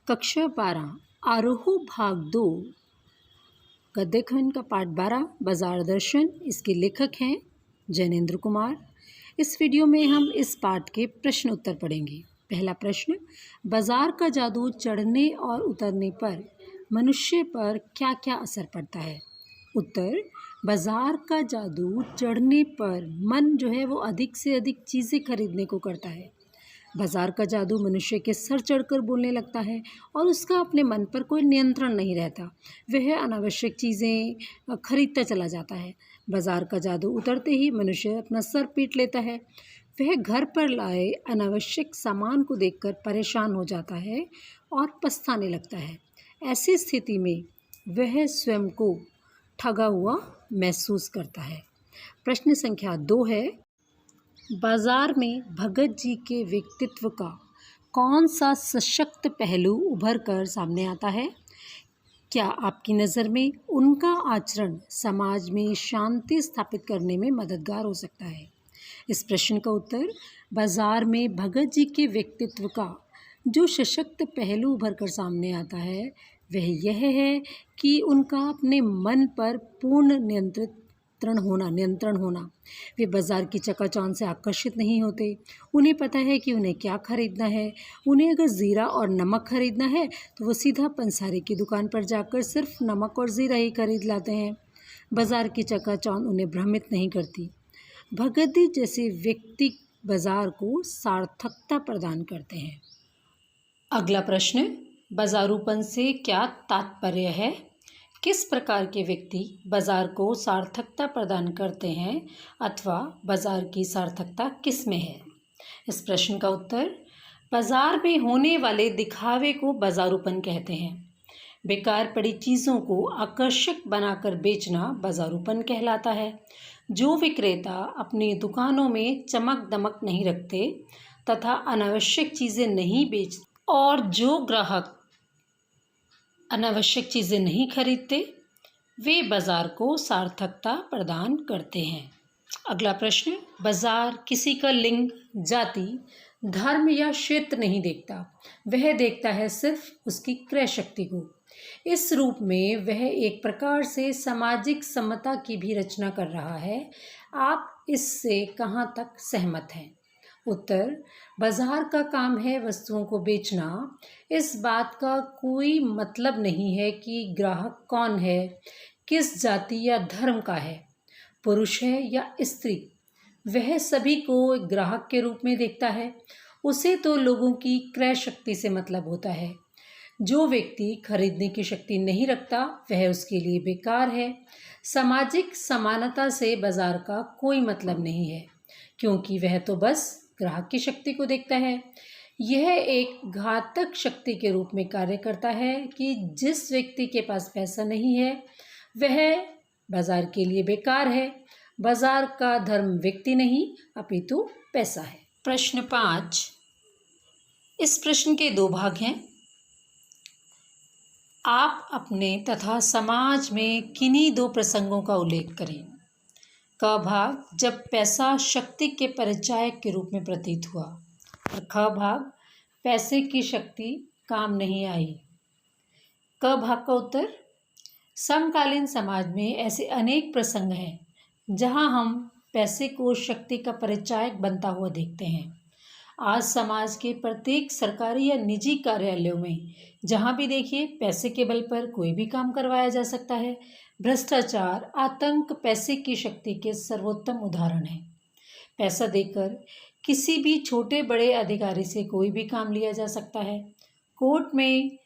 कक्षा 12 आरोह भाग 2 गद्य खंड का पाठ 12 बाजार दर्शन। इसके लेखक हैं जैनेन्द्र कुमार। इस वीडियो में हम इस पाठ के प्रश्न उत्तर पढ़ेंगे। पहला प्रश्न, बाजार का जादू चढ़ने और उतरने पर मनुष्य पर क्या क्या असर पड़ता है। उत्तर, बाजार का जादू चढ़ने पर मन जो है वो अधिक से अधिक चीज़ें खरीदने को करता है। बाजार का जादू मनुष्य के सर चढ़कर बोलने लगता है और उसका अपने मन पर कोई नियंत्रण नहीं रहता। वह अनावश्यक चीज़ें खरीदता चला जाता है। बाजार का जादू उतरते ही मनुष्य अपना सर पीट लेता है। वह घर पर लाए अनावश्यक सामान को देखकर परेशान हो जाता है और पछताने लगता है। ऐसी स्थिति में वह स्वयं को ठगा हुआ महसूस करता है। प्रश्न संख्या 2 है, बाजार में भगत जी के व्यक्तित्व का कौन सा सशक्त पहलू उभर कर सामने आता है। क्या आपकी नज़र में उनका आचरण समाज में शांति स्थापित करने में मददगार हो सकता है। इस प्रश्न का उत्तर, बाजार में भगत जी के व्यक्तित्व का जो सशक्त पहलू उभर कर सामने आता है वह यह है कि उनका अपने मन पर पूर्ण नियंत्रण होना। वे बाज़ार की चकाचौंध से आकर्षित नहीं होते। उन्हें पता है कि उन्हें क्या खरीदना है। उन्हें अगर ज़ीरा और नमक खरीदना है तो वो सीधा पंसारी की दुकान पर जाकर सिर्फ नमक और ज़ीरा ही खरीद लाते हैं। बाज़ार की चकाचौंध उन्हें भ्रमित नहीं करती। भगत जी जैसे व्यक्ति बाज़ार को सार्थकता प्रदान करते हैं। अगला प्रश्न, बाज़ारूपन से क्या तात्पर्य है। किस प्रकार के व्यक्ति बाज़ार को सार्थकता प्रदान करते हैं अथवा बाज़ार की सार्थकता किस में है। इस प्रश्न का उत्तर, बाज़ार में होने वाले दिखावे को बाज़ारूपन कहते हैं। बेकार पड़ी चीज़ों को आकर्षक बनाकर बेचना बाज़ारूपन कहलाता है। जो विक्रेता अपनी दुकानों में चमक दमक नहीं रखते तथा अनावश्यक चीज़ें नहीं बेचते और जो ग्राहक अनावश्यक चीज़ें नहीं खरीदते वे बाज़ार को सार्थकता प्रदान करते हैं। अगला प्रश्न, बाज़ार किसी का लिंग, जाति, धर्म या क्षेत्र नहीं देखता। वह देखता है सिर्फ उसकी क्रय शक्ति को। इस रूप में वह एक प्रकार से सामाजिक समता की भी रचना कर रहा है। आप इससे कहाँ तक सहमत हैं। उत्तर, बाज़ार का काम है वस्तुओं को बेचना। इस बात का कोई मतलब नहीं है कि ग्राहक कौन है, किस जाति या धर्म का है, पुरुष है या स्त्री। वह सभी को एक ग्राहक के रूप में देखता है। उसे तो लोगों की क्रय शक्ति से मतलब होता है। जो व्यक्ति खरीदने की शक्ति नहीं रखता वह उसके लिए बेकार है। सामाजिक समानता से बाज़ार का कोई मतलब नहीं है क्योंकि वह तो बस ग्राहक की शक्ति को देखता है। यह एक घातक शक्ति के रूप में कार्य करता है कि जिस व्यक्ति के पास पैसा नहीं है वह बाज़ार के लिए बेकार है। बाज़ार का धर्म व्यक्ति नहीं अपितु पैसा है। प्रश्न 5, इस प्रश्न के 2 भाग हैं। आप अपने तथा समाज में किन्हीं 2 प्रसंगों का उल्लेख करें। क भाग, जब पैसा शक्ति के परिचायक के रूप में प्रतीत हुआ और ख भाग, पैसे की शक्ति काम नहीं आई। क भाग का उत्तर, समकालीन समाज में ऐसे अनेक प्रसंग हैं जहां हम पैसे को शक्ति का परिचायक बनता हुआ देखते हैं। आज समाज के प्रत्येक सरकारी या निजी कार्यालयों में जहां भी देखिए पैसे के बल पर कोई भी काम करवाया जा सकता है। भ्रष्टाचार, आतंक पैसे की शक्ति के सर्वोत्तम उदाहरण हैं। पैसा देकर किसी भी छोटे बड़े अधिकारी से कोई भी काम लिया जा सकता है। कोर्ट में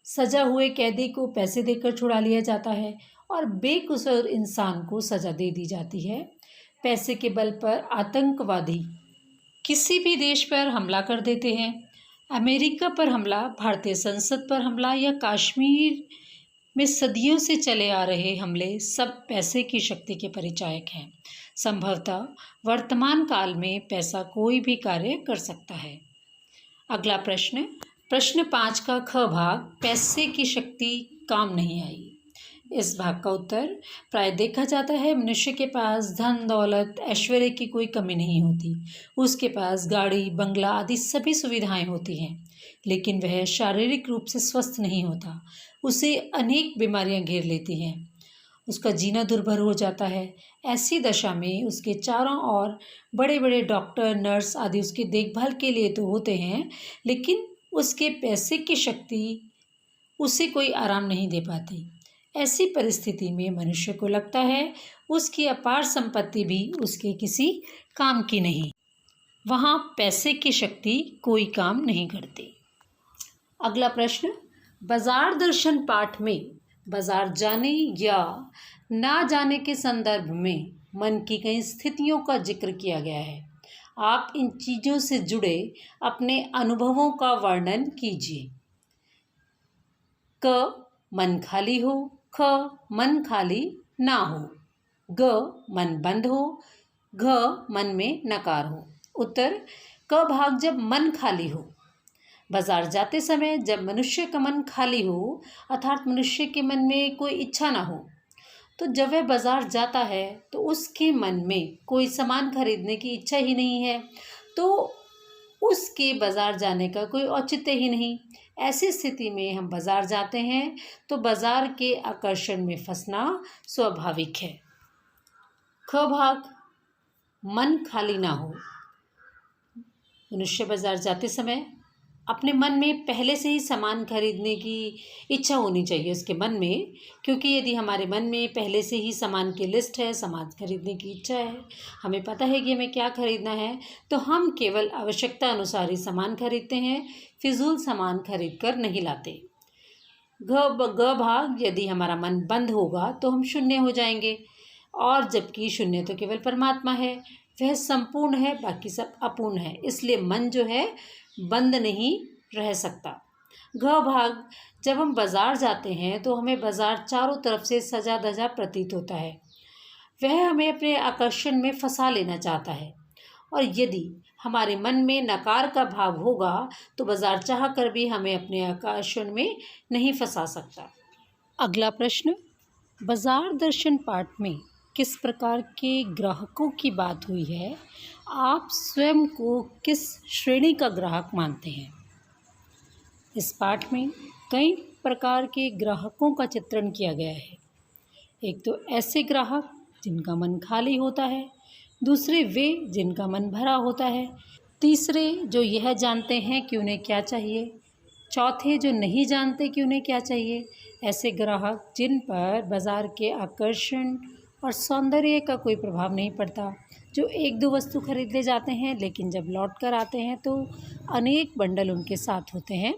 सजा हुए कैदी को पैसे देकर छुड़ा लिया जाता है और बेकसूर इंसान को सजा दे दी जाती है। पैसे के बल पर आतंकवादी किसी भी देश पर हमला कर देते हैं। अमेरिका पर हमला, भारतीय संसद पर हमला या कश्मीर में सदियों से चले आ रहे हमले सब पैसे की शक्ति के परिचायक हैं। संभवतः वर्तमान काल में पैसा कोई भी कार्य कर सकता है। अगला प्रश्न, प्रश्न 5 का ख भाग, पैसे की शक्ति काम नहीं आई। इस भाग का उत्तर, प्राय देखा जाता है मनुष्य के पास धन दौलत ऐश्वर्य की कोई कमी नहीं होती। उसके पास गाड़ी बंगला आदि सभी सुविधाएं होती हैं, लेकिन वह शारीरिक रूप से स्वस्थ नहीं होता। उसे अनेक बीमारियां घेर लेती हैं, उसका जीना दुर्भर हो जाता है। ऐसी दशा में उसके चारों ओर बड़े बड़े डॉक्टर नर्स आदि उसकी देखभाल के लिए तो होते हैं, लेकिन उसके पैसे की शक्ति उसे कोई आराम नहीं दे पाती। ऐसी परिस्थिति में मनुष्य को लगता है उसकी अपार संपत्ति भी उसके किसी काम की नहीं। वहाँ पैसे की शक्ति कोई काम नहीं करती। अगला प्रश्न, बाजार दर्शन पाठ में बाजार जाने या ना जाने के संदर्भ में मन की कई स्थितियों का जिक्र किया गया है। आप इन चीज़ों से जुड़े अपने अनुभवों का वर्णन कीजिए। क, मन खाली हो। ख, मन खाली ना हो। ग, मन बंद हो। घ, मन में नकार हो। उत्तर, क भाग, जब मन खाली हो। बाजार जाते समय जब मनुष्य का मन खाली हो, अर्थात मनुष्य के मन में कोई इच्छा ना हो, तो जब वह बाजार जाता है तो उसके मन में कोई सामान खरीदने की इच्छा ही नहीं है, तो उसके बाजार जाने का कोई औचित्य ही नहीं। ऐसी स्थिति में हम बाजार जाते हैं तो बाजार के आकर्षण में फंसना स्वाभाविक है। ख भाग, मन खाली ना हो। मनुष्य बाजार जाते समय अपने मन में पहले से ही सामान खरीदने की इच्छा होनी चाहिए उसके मन में, क्योंकि यदि हमारे मन में पहले से ही सामान की लिस्ट है, सामान खरीदने की इच्छा है, हमें पता है कि हमें क्या खरीदना है, तो हम केवल आवश्यकता अनुसार ही सामान खरीदते हैं, फिजूल सामान खरीद कर नहीं लाते। ग भाग, यदि हमारा मन बंद होगा तो हम शून्य हो जाएंगे, और जबकि शून्य तो केवल परमात्मा है, वह संपूर्ण है, बाकी सब अपूर्ण है, इसलिए मन जो है बंद नहीं रह सकता। घ भाग, जब हम बाजार जाते हैं तो हमें बाजार चारों तरफ से सजा धजा प्रतीत होता है। वह हमें अपने आकर्षण में फंसा लेना चाहता है, और यदि हमारे मन में नकार का भाव होगा तो बाजार चाह कर भी हमें अपने आकर्षण में नहीं फंसा सकता। अगला प्रश्न, बाजार दर्शन पाठ में किस प्रकार के ग्राहकों की बात हुई है? आप स्वयं को किस श्रेणी का ग्राहक मानते हैं? इस पाठ में कई प्रकार के ग्राहकों का चित्रण किया गया है। एक तो ऐसे ग्राहक जिनका मन खाली होता है, दूसरे वे जिनका मन भरा होता है, तीसरे जो यह जानते हैं कि उन्हें क्या चाहिए, चौथे जो नहीं जानते कि उन्हें क्या चाहिए। ऐसे ग्राहक जिन पर बाजार के आकर्षण और सौंदर्य का कोई प्रभाव नहीं पड़ता, जो एक दो वस्तु खरीद ले जाते हैं, लेकिन जब लौट कर आते हैं तो अनेक बंडल उनके साथ होते हैं।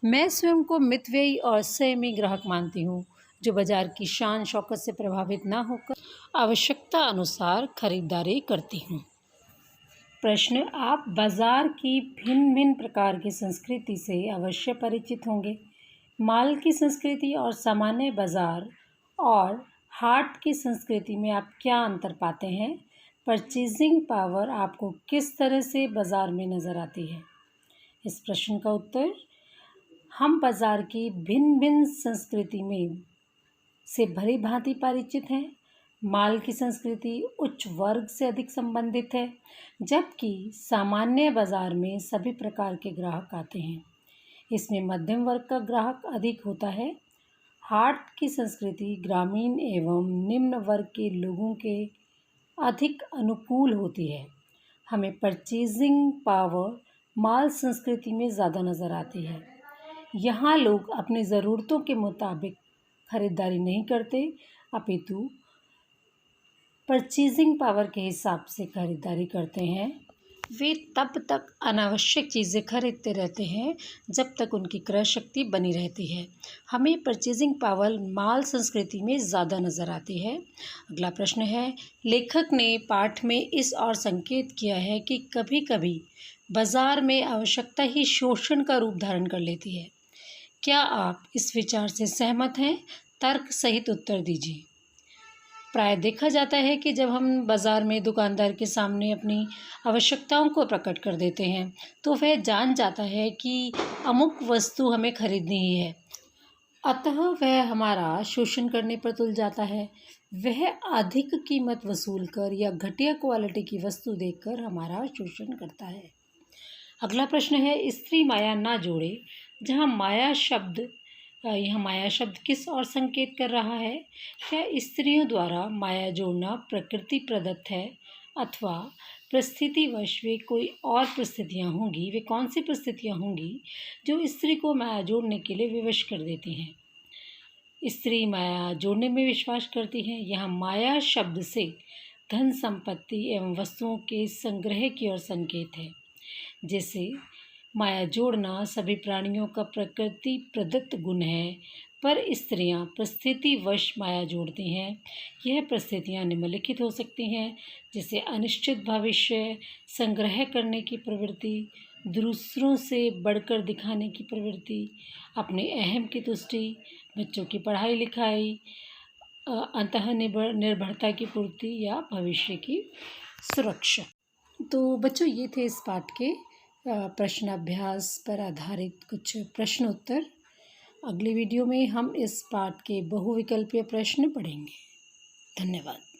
मैं स्वयं को मितव्ययी और संयमी ग्राहक मानती हूँ, जो बाजार की शान शौकत से प्रभावित ना होकर आवश्यकता अनुसार खरीदारी करती हूँ। प्रश्न, आप बाजार की भिन्न भिन्न प्रकार की संस्कृति से अवश्य परिचित होंगे। माल की संस्कृति और सामान्य बाजार और हाट की संस्कृति में आप क्या अंतर पाते हैं? परचेजिंग पावर आपको किस तरह से बाजार में नज़र आती है? इस प्रश्न का उत्तर, हम बाजार की भिन्न भिन्न संस्कृति में से भली भांति परिचित हैं। माल की संस्कृति उच्च वर्ग से अधिक संबंधित है, जबकि सामान्य बाजार में सभी प्रकार के ग्राहक आते हैं। इसमें मध्यम वर्ग का ग्राहक अधिक होता है। हाट की संस्कृति ग्रामीण एवं निम्न वर्ग के लोगों के अधिक अनुकूल होती है। हमें परचेजिंग पावर माल संस्कृति में ज़्यादा नज़र आती है। यहाँ लोग अपनी ज़रूरतों के मुताबिक खरीदारी नहीं करते, अपितु परचेजिंग पावर के हिसाब से खरीदारी करते हैं। वे तब तक अनावश्यक चीज़ें खरीदते रहते हैं जब तक उनकी क्रय शक्ति बनी रहती है। हमें परचेजिंग पावर माल संस्कृति में ज़्यादा नज़र आती है। अगला प्रश्न है, लेखक ने पाठ में इस ओर संकेत किया है कि कभी कभी बाजार में आवश्यकता ही शोषण का रूप धारण कर लेती है। क्या आप इस विचार से सहमत हैं? तर्क सहित उत्तर दीजिए। प्राय देखा जाता है कि जब हम बाज़ार में दुकानदार के सामने अपनी आवश्यकताओं को प्रकट कर देते हैं तो वह जान जाता है कि अमुक वस्तु हमें खरीदनी ही है, अतः वह हमारा शोषण करने पर तुल जाता है। वह अधिक कीमत वसूल कर या घटिया क्वालिटी की वस्तु देकर हमारा शोषण करता है। अगला प्रश्न है, स्त्री माया ना जोड़े। यहाँ माया शब्द किस और संकेत कर रहा है? क्या स्त्रियों द्वारा माया जोड़ना प्रकृति प्रदत्त है अथवा परिस्थितिवश वे कोई और परिस्थितियाँ होंगी? वे कौन सी परिस्थितियाँ होंगी जो स्त्री को माया जोड़ने के लिए विवश कर देती हैं? स्त्री माया जोड़ने में विश्वास करती हैं। यहाँ माया शब्द से धन संपत्ति एवं वस्तुओं के संग्रह की ओर संकेत है। जैसे माया जोड़ना सभी प्राणियों का प्रकृति प्रदत्त गुण है, पर स्त्रियां परिस्थितिवश माया जोड़ती हैं। यह परिस्थितियां निम्नलिखित हो सकती हैं, जैसे अनिश्चित भविष्य, संग्रह करने की प्रवृत्ति, दूसरों से बढ़कर दिखाने की प्रवृत्ति, अपने अहम की तुष्टि, बच्चों की पढ़ाई लिखाई, अंतः निर्भरता की पूर्ति या भविष्य की सुरक्षा। तो बच्चों, ये थे इस पाठ के प्रश्न अभ्यास पर आधारित कुछ प्रश्न उत्तर। अगली वीडियो में हम इस पाठ के बहुविकल्पीय प्रश्न पढ़ेंगे। धन्यवाद।